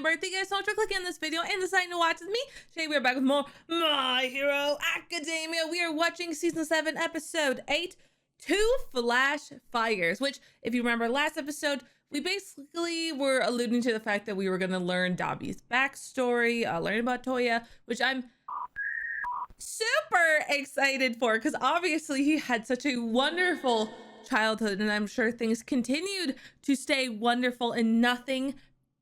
MaxTimber. Thank you guys so much for clicking on this video and deciding to watch with me. Today we are back with more My Hero Academia. We are watching season 7, episode 8, 2 Flashfires, which, if you remember last episode, we basically were alluding to the fact that we were going to learn Dabi's backstory, learn about Toya, which I'm super excited for because obviously he had such a wonderful childhood, and I'm sure things continued to stay wonderful and nothing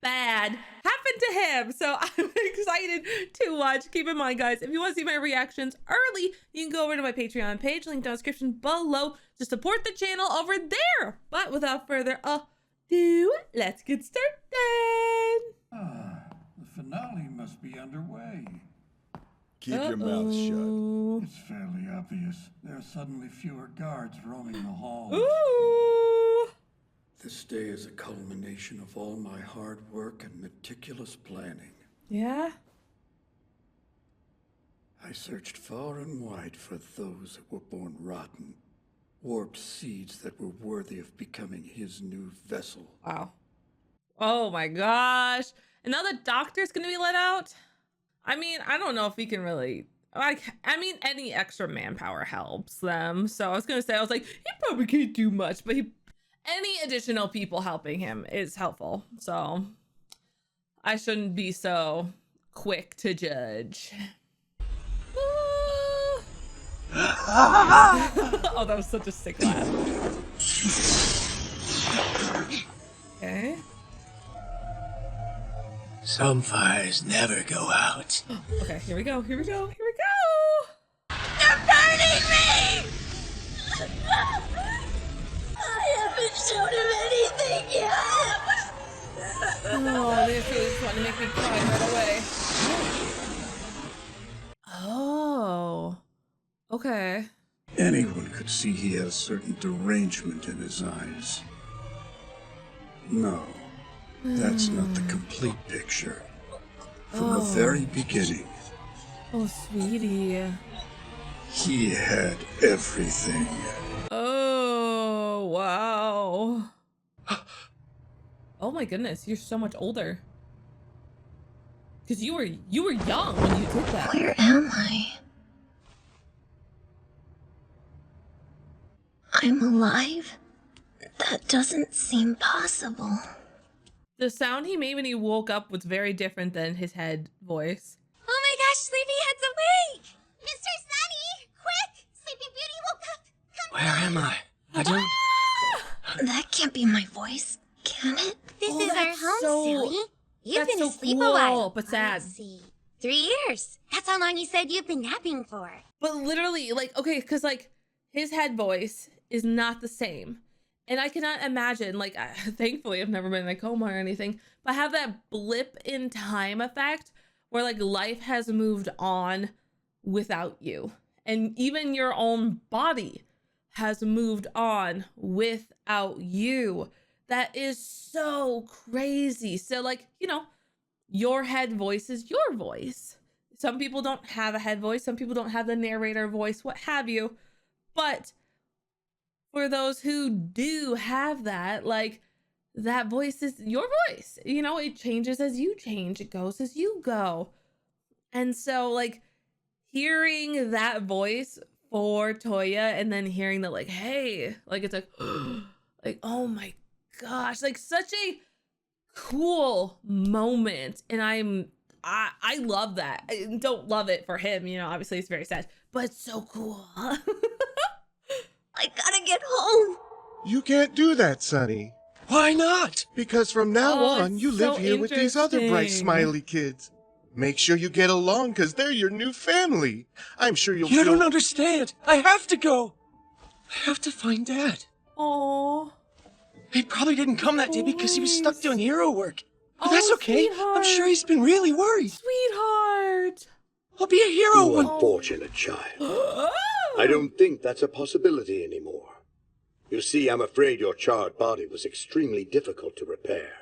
bad happened to him. So I'm excited to watch. Keep in mind, guys, if you want to see my reactions early, you can go over to my Patreon page, link down in the description below, to support the channel over there. But without further ado, let's get started. The finale must be underway. Keep your mouth shut. It's fairly obvious. There are suddenly fewer guards roaming the halls. Ooh. This day is a culmination of all my hard work and meticulous planning. Yeah. I searched far and wide for those that were born rotten, warped seeds that were worthy of becoming his new vessel. Wow. Oh my gosh. And now the doctor's gonna be let out? I mean, I don't know if he can really, like, I mean, any extra manpower helps them. So I was gonna say, I was like, he probably can't do much, but any additional people helping him is helpful. So I shouldn't be so quick to judge. Oh, that was such a sick laugh. Okay. Some fires never go out. Okay, here we go, here we go, here we go! You're burning me! I haven't shown him anything yet! Oh, this is trying to make me cry right away. Oh. Okay. Anyone could see he had a certain derangement in his eyes. No, that's not the complete picture. From the very beginning, Oh, sweetie. he had everything. Oh, wow. Oh my goodness, you're so much older. Because you were young when you did that. Where am I? I'm alive? That doesn't seem possible. The sound he made when he woke up was very different than his head voice. Oh my gosh, Sleepyhead's awake! Mr. Sunny, quick! Sleepy Beauty woke up! Come Where am I? I don't... That can't be my voice, can it? This Oh, is our that's home, so- silly. You've that's been so asleep cool, a while. but sad. Let's see. 3 years. That's how long you said you've been napping for. But literally, like, okay, because, like, his head voice is not the same. And I cannot imagine, like, thankfully I've never been in a coma or anything, but have that blip in time effect where, like, life has moved on without you. And even your own body has moved on without you. That is so crazy. So, like, you know, your head voice is your voice. Some people don't have a head voice. Some people don't have the narrator voice, what have you. But for those who do have that, like, that voice is your voice. You know, it changes as you change. It goes as you go. And so, like, hearing that voice for Toya and then hearing that, like, hey, like, it's like, like, oh my gosh, like, such a cool moment. And I love that. I don't love it for him, you know, obviously it's very sad, but it's so cool. I gotta get home. You can't do that, Sonny. Why not? Because from now Oh, on, it's you live so here with these other bright, interesting. smiley kids. Make sure you get along, because they're your new family. I'm sure you'll You feel... don't understand. I have to go. I have to find Dad. Oh, He probably didn't come that day because he was stuck Ruiz. doing hero work. But Oh, that's okay. I'm sure he's been really worried. sweetheart. I'll be a hero You one. unfortunate child. I don't think that's a possibility anymore. You see, I'm afraid your charred body was extremely difficult to repair.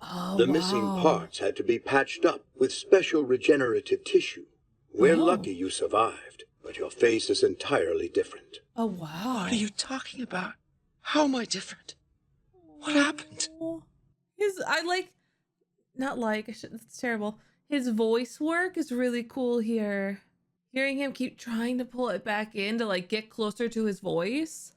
Oh, The missing parts had to be patched up with special regenerative tissue. We're lucky you survived, but your face is entirely different. Oh, wow. What are you talking about? How am I different? What happened? it's terrible. His voice work is really cool here. Hearing him keep trying to pull it back in to like get closer to his voice.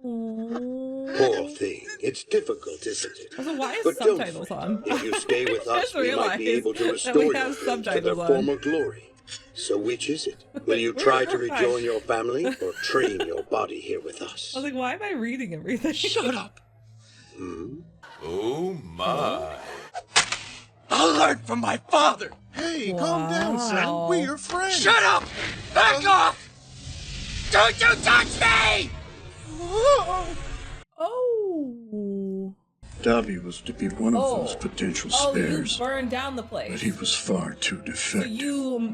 Poor thing. It's difficult, isn't it? Also, why is But don't subtitles fret. on? If you stay with us, Just we might be able to realized that we restore have you to subtitles their on. former glory. So which is it? Will you try to rejoin your family or train your body here with us? I was like, why am I reading everything? Shut up. Oh my. I learned from my father. Hey, calm down, son. We're your friends. Shut up! Back off! Don't you touch me! Oh. Dabi was to be one of those potential spares, You burned down the but place. he was far too So defective.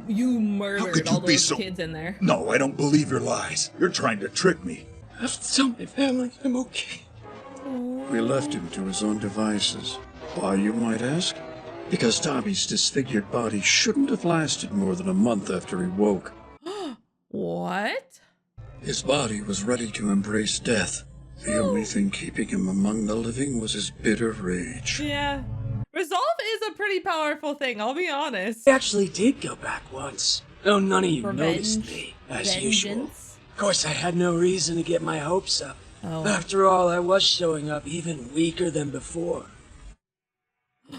you murdered could you all be those so- kids in there. No, I don't believe your lies. You're trying to trick me. I have to tell my family I'm okay. We left him to his own devices. Why, you might ask? Because Dabi's disfigured body shouldn't have lasted more than a month after he woke. What? His body was ready to embrace death. The only thing keeping him among the living was his bitter rage. Yeah. Resolve is a pretty powerful thing, I'll be honest. I actually did go back once. Though none of you Revenge. noticed me, as usual. Vengeance. Of course, I had no reason to get my hopes up. Oh. After all, I was showing up even weaker than before.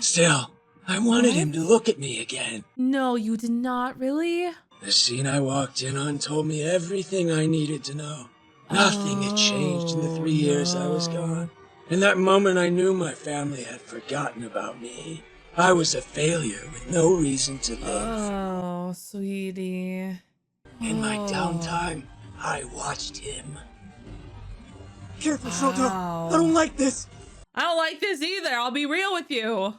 Still, I wanted him to look at me again. No, you did not really? The scene I walked in on told me everything I needed to know. Nothing had changed in the 3 years I was gone. In that moment, I knew my family had forgotten about me. I was a failure with no reason to live. Oh, sweetie. In my downtime, I watched him. Careful, Shoto. Wow. I don't like this. I don't like this either, I'll be real with you.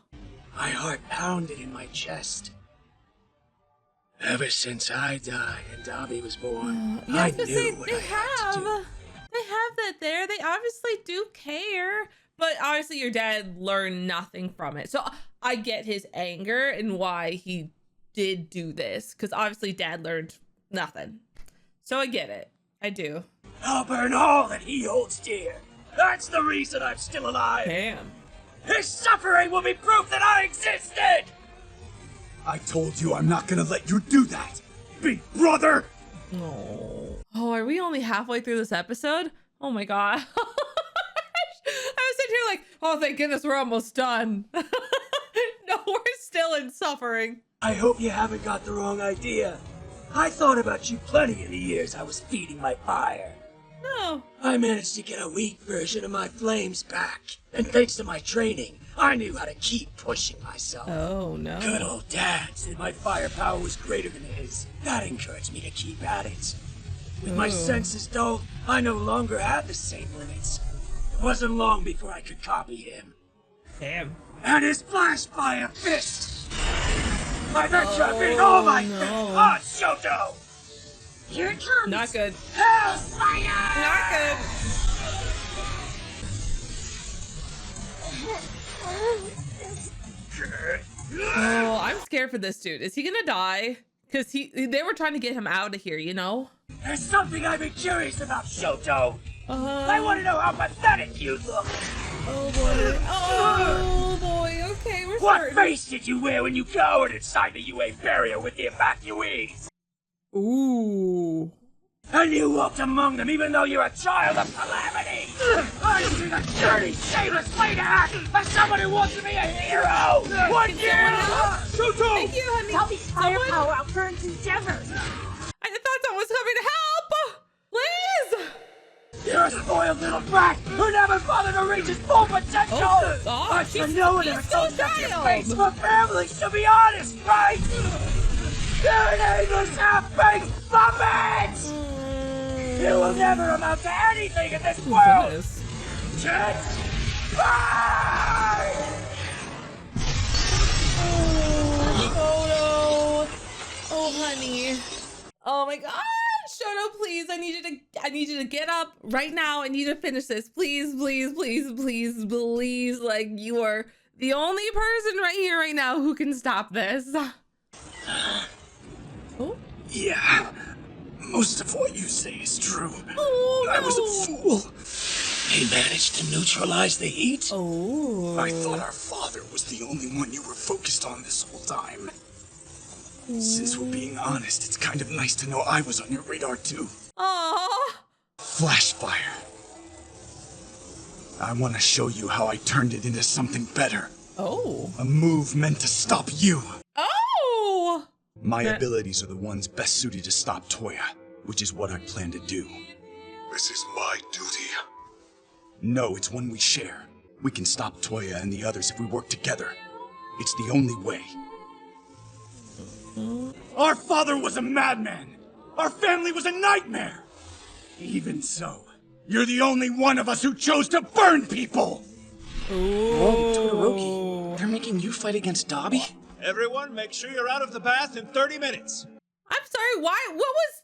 My heart pounded in my chest. Ever since I died and Dabi was born, Yeah, I I was gonna knew say, what they I had to do. have that there. They obviously do care. But obviously your dad learned nothing from it. So I get his anger and why he did do this. Because obviously dad learned nothing. So I get it. I do. I'll burn all that he holds dear. That's the reason I'm still alive. Damn. His suffering will be proof that I existed! I told you I'm not gonna let you do that, big brother! Oh, are we only halfway through this episode? Oh my god. I was sitting here like, oh, thank goodness we're almost done. No, we're still in suffering. I hope you haven't got the wrong idea. I thought about you plenty in the years I was feeding my fire. No. I managed to get a weak version of my flames back. And thanks to my training, I knew how to keep pushing myself. Oh no. Good old dad said my firepower was greater than his. That encouraged me to keep at it. With my senses dulled, I no longer had the same limits. It wasn't long before I could copy him. Damn. And his Flashfire fist! I bet you beat all my fists on Shoto! Here it comes. Not good. Hellfire! Not good. Oh, I'm scared for this dude. Is he gonna die? Because they were trying to get him out of here, you know? There's something I've been curious about, Shoto! I Uh, want to know how pathetic you look! oh boy. Oh boy. Okay, we're What starting. face did you wear when you cowered inside the UA barrier with the evacuees? Ooh. And you walked among them even though you're a child of calamity! I see the dirty, shameless way to act as someone who wants to be a hero! What you? Shoto! Thank you, honey. Help these firepower out for its endeavors. I thought someone was coming to help. Liz. You're a spoiled little brat who never bothered to reach his full potential! Oh, But no one ever told you your face for families, to be honest, right? You're an aimless half-baked puppet! You will never amount to anything in this world! Goodness. Just bye! Oh no. Oh honey. Oh my god. Shoto, please. I need you to get up right now. I need to finish this. Please, please, please, please, please. Like, you are the only person right here right now who can stop this. Oh. Yeah, most of what you say is true. Oh, I was a no. fool. He managed to neutralize the heat? Oh. I thought our father was the only one you were focused on this whole time. Since we're being honest, it's kind of nice to know I was on your radar too. Aww. Flashfire. I want to show you how I turned it into something better. Oh. A move meant to stop you. Oh. My abilities are the ones best suited to stop Toya, which is what I plan to do. This is my duty. No, it's one we share. We can stop Toya and the others if we work together. It's the only way. Our father was a madman. Our family was a nightmare. Even so, you're the only one of us who chose to burn people. Whoa, Todoroki. They're making you fight against Dabi? Everyone, make sure you're out of the bath in 30 minutes. I'm sorry, why? What was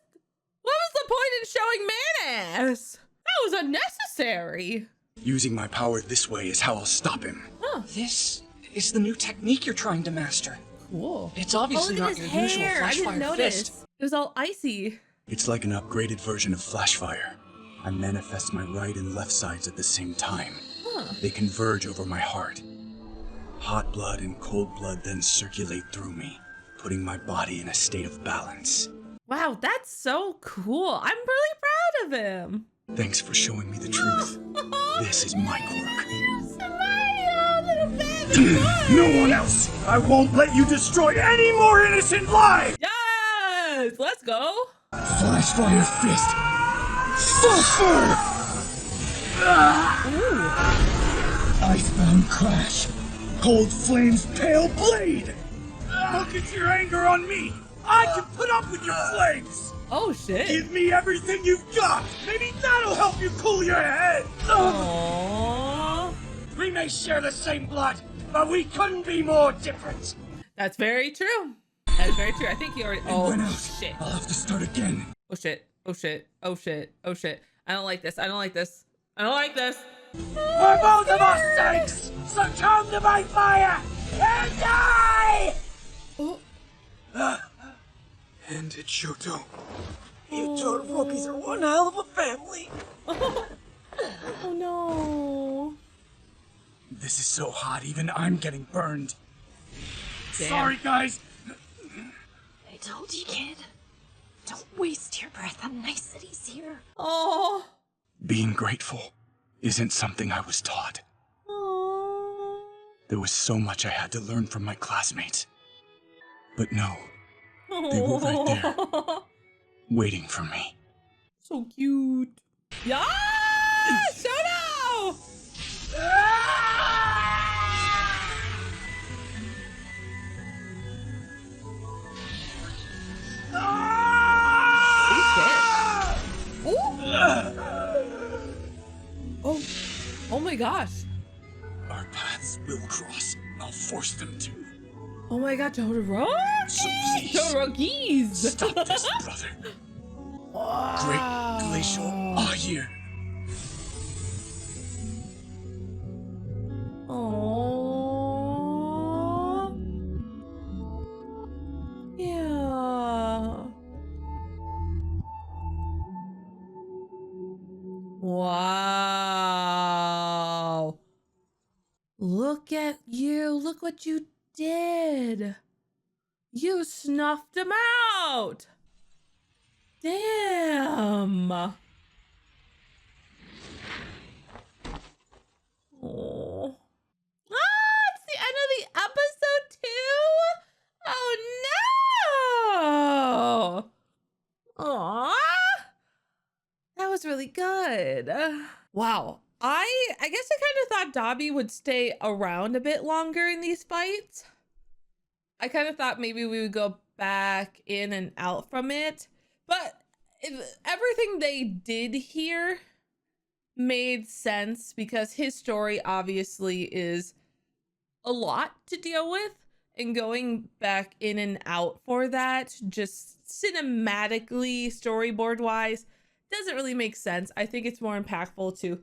the point in showing man-ass? That was unnecessary. Using my power this way is how I'll stop him. Huh. This is the new technique you're trying to master. Cool. It's obviously look not at your his usual hair. I didn't Flashfire notice. fist. It was all icy. It's like an upgraded version of Flashfire. I manifest my right and left sides at the same time. Huh. They converge over my heart. Hot blood and cold blood then circulate through me, putting my body in a state of balance. Wow, that's so cool. I'm really proud of him. Thanks for showing me the truth. This is my quirk. Smile, little baby. No one else! I won't let you destroy any more innocent lives! Yes, let's go. Flashfire fist! Sulfur! Icebound crash! Cold flame's pale blade! Focus your anger on me! I can put up with your flames! Oh shit. Give me everything you've got! Maybe that'll help you cool your head! Aww. We may share the same blood, but we couldn't be more different. That's very true. That's very true. I think he already. Oh went out. shit. I'll have to start again. Oh shit. Oh shit. Oh shit. Oh shit. I don't like this. I don't like this. I don't like this. For both of our sakes, succumb to my fire and die! Oh. And it Shoto. You Todorokis are one hell of a family. Oh no. This is so hot, even I'm getting burned. Damn. Sorry, guys. I told you, kid. Don't waste your breath on niceties here. Oh. Being grateful isn't something I was taught. Oh. There was so much I had to learn from my classmates. But no, they were right there, waiting for me. So cute. Yeah. Shoto. Oh. Oh my gosh. Our paths will cross. I'll force them to. Oh my god, Todoroki! So please, Todorokis! stop this, brother. Great glacial here. Aww. Yeah. Wow. Look at you. Look what you did. You snuffed him out. Damn. Oh. Ah, it's the end of the episode too? Oh no. Aw. That was really good. Wow. I guess I kind of thought Dabi would stay around a bit longer in these fights. I kind of thought maybe we would go back in and out from it. But everything they did here made sense because his story obviously is a lot to deal with. And going back in and out for that, just cinematically, storyboard-wise, doesn't really make sense. I think it's more impactful to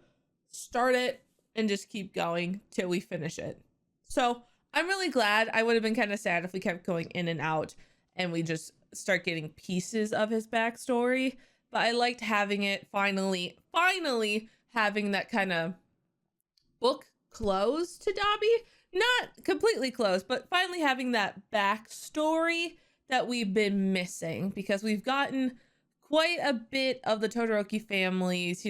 start it and just keep going till we finish it. So I'm really glad. I would have been kind of sad if we kept going in and out and we just start getting pieces of his backstory. But I liked having it finally having that kind of book close to Dabi. Not completely closed, but finally having that backstory that we've been missing, because we've gotten quite a bit of the Todoroki family's,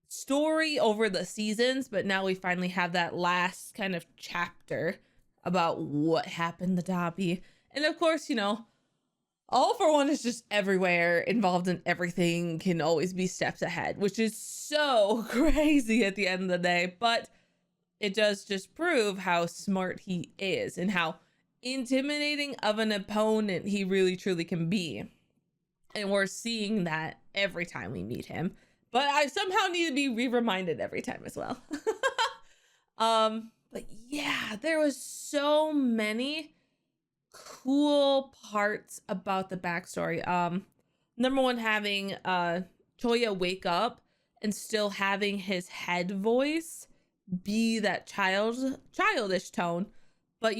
story over the seasons, but now we finally have that last kind of chapter about what happened to Dabi. And of course, All For One is just everywhere, involved in everything, can always be steps ahead, which is so crazy at the end of the day, but it does just prove how smart he is and how intimidating of an opponent he really truly can be. And we're seeing that every time we meet him, but I somehow need to be reminded every time as well. But yeah, there was so many cool parts about the backstory. Number one, having Toya wake up and still having his head voice be that childish tone. But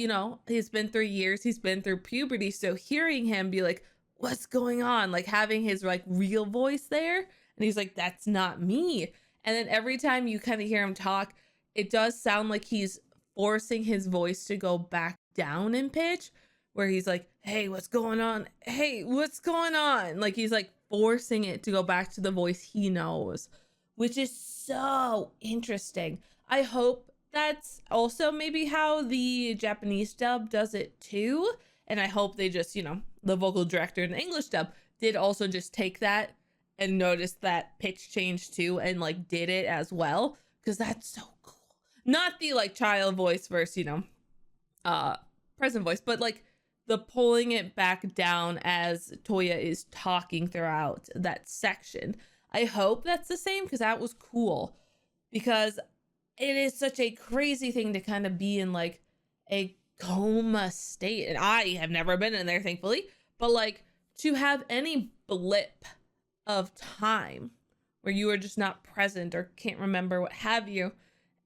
he's been through years, he's been through puberty, so hearing him be like, what's going on? Like having his like real voice there, and he's like, that's not me. And then every time you kind of hear him talk, it does sound like he's forcing his voice to go back down in pitch, where he's like, hey, what's going on? Hey, what's going on? Like he's like forcing it to go back to the voice he knows, which is so interesting. I hope that's also maybe how the Japanese dub does it too. And I hope they just, the vocal director in the English dub did also just take that and notice that pitch change too and like did it as well, because that's so cool. Not the like child voice versus, present voice, but like the pulling it back down as Toya is talking throughout that section. I hope that's the same, because that was cool, because it is such a crazy thing to kind of be in like a coma state. And I have never been in there, thankfully, but like to have any blip of time where you are just not present or can't remember what have you,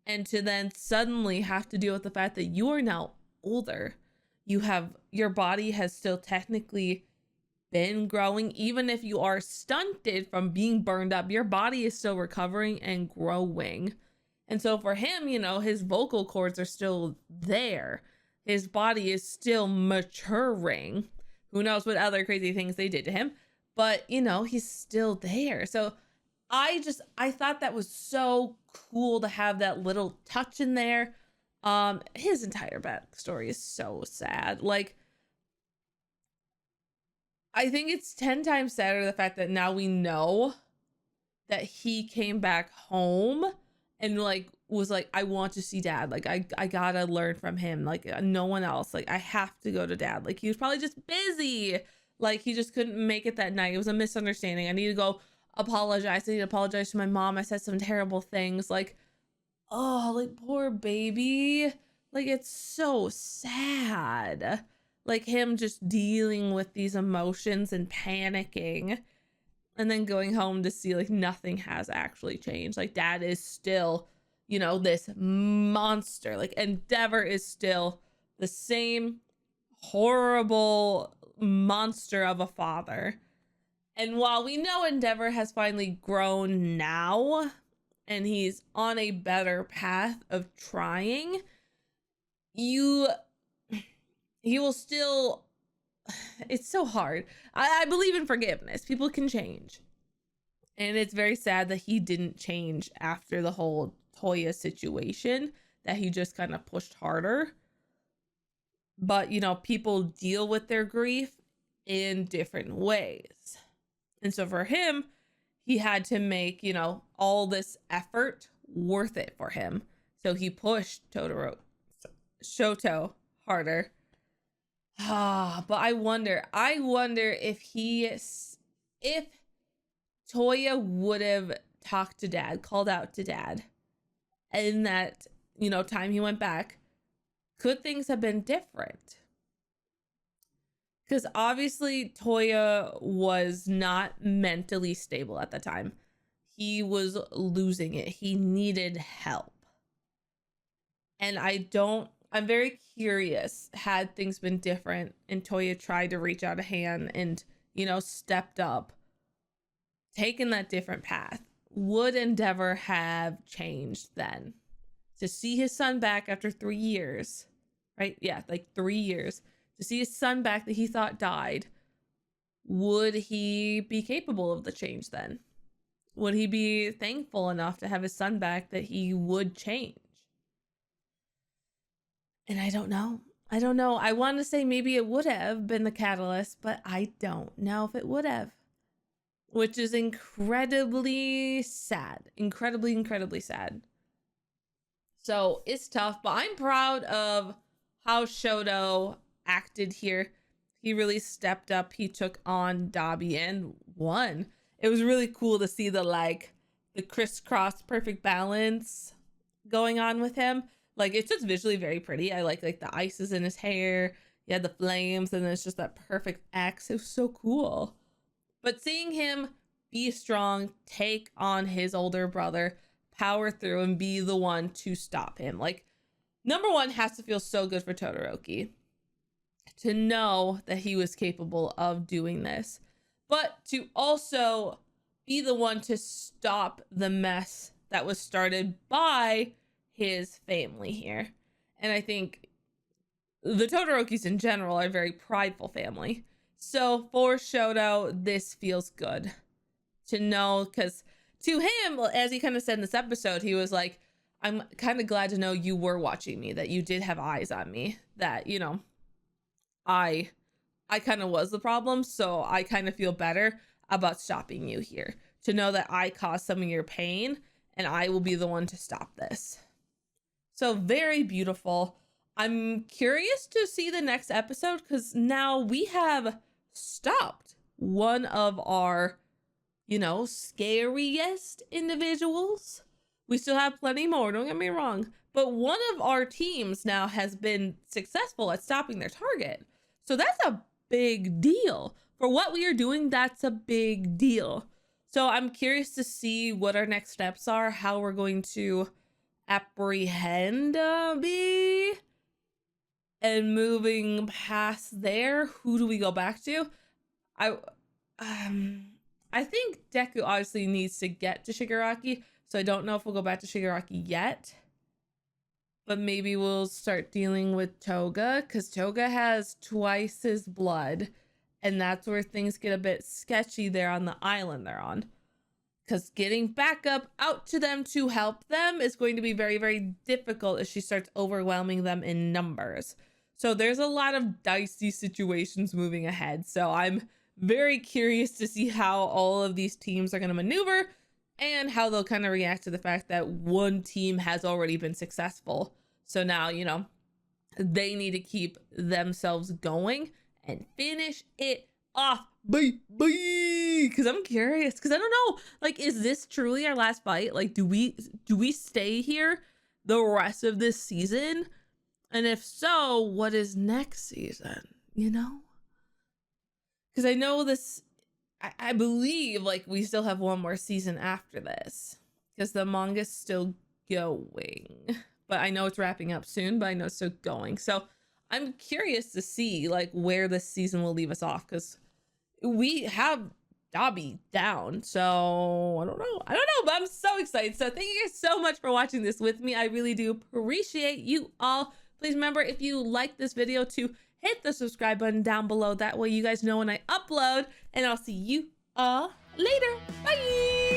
and to then suddenly have to deal with the fact that you are now older. Your body has still technically been growing, even if you are stunted from being burned up, your body is still recovering and growing. And so for him, his vocal cords are still there. His body is still maturing. Who knows what other crazy things they did to him, but he's still there. So I thought that was so cool to have that little touch in there. His entire backstory is so sad. Like, I think it's 10 times sadder the fact that now we know that he came back home and like was like, I want to see dad. Like I gotta learn from him. Like no one else. Like I have to go to dad. Like he was probably just busy. Like he just couldn't make it that night. It was a misunderstanding. I need to go apologize. I need to apologize to my mom. I said some terrible things. Like, oh, like poor baby. Like it's so sad. Like him just dealing with these emotions and panicking, and then going home to see like nothing has actually changed. Like dad is still, this monster. Like Endeavor is still the same horrible monster of a father. And while we know Endeavor has finally grown now and he's on a better path of trying, he will still, it's so hard. I believe in forgiveness. People can change. And it's very sad that he didn't change after the whole Toya situation, that he just kind of pushed harder. But, people deal with their grief in different ways. And so for him, he had to make, all this effort worth it for him. So he pushed Shoto harder. But I wonder if Toya would have talked to dad, called out to dad, in that, time he went back, could things have been different? Because obviously Toya was not mentally stable at the time. He was losing it. He needed help. And I'm very curious, had things been different and Toya tried to reach out a hand and, stepped up, taken that different path, would Endeavor have changed then? To see his son back after 3 years, right? Yeah, like 3 years. To see his son back that he thought died, would he be capable of the change then? Would he be thankful enough to have his son back that he would change? And I don't know. I don't know. I want to say maybe it would have been the catalyst, but I don't know if it would have. Which is incredibly sad. Incredibly, incredibly sad. So it's tough, but I'm proud of how Shoto acted here. He really stepped up. He took on Dabi and won. It was really cool to see the crisscross perfect balance going on with him. Like, it's just visually very pretty. I like the ices in his hair. He had the flames, and then it's just that perfect X. It was so cool. But seeing him be strong, take on his older brother, power through, and be the one to stop him. Like, number one has to feel so good for Todoroki to know that he was capable of doing this, but to also be the one to stop the mess that was started by his family here. And I think the Todorokis in general are a very prideful family. So for Shoto, this feels good to know, because to him, as he kind of said in this episode, he was like, I'm kind of glad to know you were watching me, that you did have eyes on me, that, you know, I kind of was the problem. So I kind of feel better about stopping you here, to know that I caused some of your pain and I will be the one to stop this. So very beautiful. I'm curious to see the next episode, because now we have stopped one of our, you know, scariest individuals. We still have plenty more, don't get me wrong, but one of our teams now has been successful at stopping their target. So that's a big deal. For what we are doing, that's a big deal. So I'm curious to see what our next steps are, how we're going to apprehend Dabi, and moving past there, who do we go back to? I think Deku obviously needs to get to Shigaraki, so I don't know if we'll go back to Shigaraki yet. But maybe we'll start dealing with Toga, because Toga has twice his blood, and that's where things get a bit sketchy there on the island they're on. Because getting back up out to them to help them is going to be very, very difficult as she starts overwhelming them in numbers. So there's a lot of dicey situations moving ahead. So I'm very curious to see how all of these teams are going to maneuver and how they'll kind of react to the fact that one team has already been successful. So now, you know, they need to keep themselves going and finish it off. Because I'm curious, because I don't know, like, is this truly our last fight? Like, do we stay here the rest of this season? And if so, what is next season, you know? Because I know this, I believe, like, we still have one more season after this, because the manga's still going. But I know it's wrapping up soon, but I know it's still going. So I'm curious to see, like, where this season will leave us off, because we have Dabi down. So I don't know, but I'm so excited. So thank you guys so much for watching this with me. I really do appreciate you all. Please remember, if you like this video, to hit the subscribe button down below. That way you guys know when I upload, and I'll see you all later. Bye.